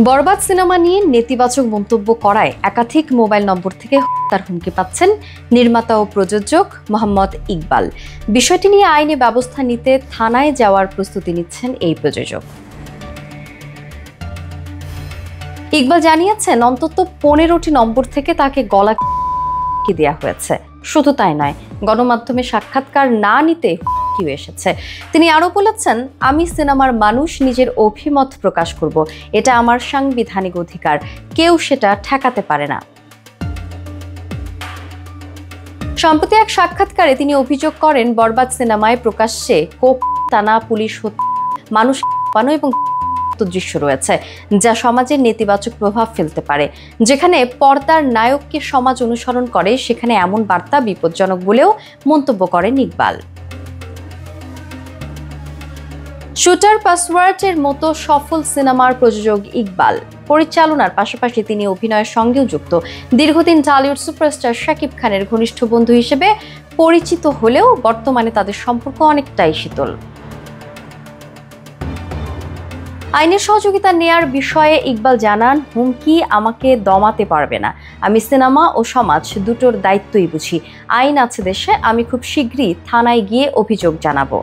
বরবাদ cinema নিয়ে নেতিবাচক মন্তব্য করায় একাধিক মোবাইল নম্বর থেকে হত্যার হুমকি পাচ্ছেন নির্মাতা ও প্রযোজক মোহাম্মদ ইকবাল। বিষয়টি নিয়ে আইনি ব্যবস্থা নিতে থানায় যাওয়ার প্রস্তুতি নিচ্ছেন এই প্রযোজক। ইকবাল জানিয়েছেন, অন্তত 15টি নম্বর থেকে তাকে গলা দেওয়া হয়েছে। শুধু তাই নয়, গণমাধ্যমে সাক্ষাৎকার না নিতে হুমকিও এসেছে। তিনি আরো বলেছেন, আমি সিনেমার মানুষ, নিজের অভিমত প্রকাশ করব, এটা আমার সাংবিধানিক অধিকার, কেউ সেটা ঠেকাতে পারে না। সম্প্রতি এক সাক্ষাৎকারে তিনি অভিযোগ করেন, বরবাদ সিনেমায় প্রকাশ্যে কোপ টানা, পুলিশ হত্যা, মানুষ পানো এবং দৃশ্য রয়েছে যা সমাজের নেতিবাচক প্রভাব ফেলতে পারে। যেখানে পর্দার নায়ককে সমাজ অনুসরণ করে, সেখানে এমন বার্তা বিপজ্জনক বলেও মন্তব্য করেন ইকবাল। শুটার পাসওয়ার্ডের মতো সফল সিনেমার প্রযোজক ইকবাল পরিচালনার পাশাপাশি তিনি অভিনয়ের সঙ্গেও যুক্ত। দীর্ঘদিন টলিউড সুপারস্টার শাকিব খানের ঘনিষ্ঠ বন্ধু হিসেবে পরিচিত হলেও বর্তমানে তাদের সম্পর্ক অনেকটাই শীতল। আইনের সহযোগিতা নেয়ার বিষয়ে ইকবাল জানান, হুমকি আমাকে দমাতে পারবে না। আমি সিনেমা ও সমাজ দুটোর দায়িত্বই বুঝি। আইন আছে দেশে, আমি খুব শীঘ্রই থানায় গিয়ে অভিযোগ জানাবো।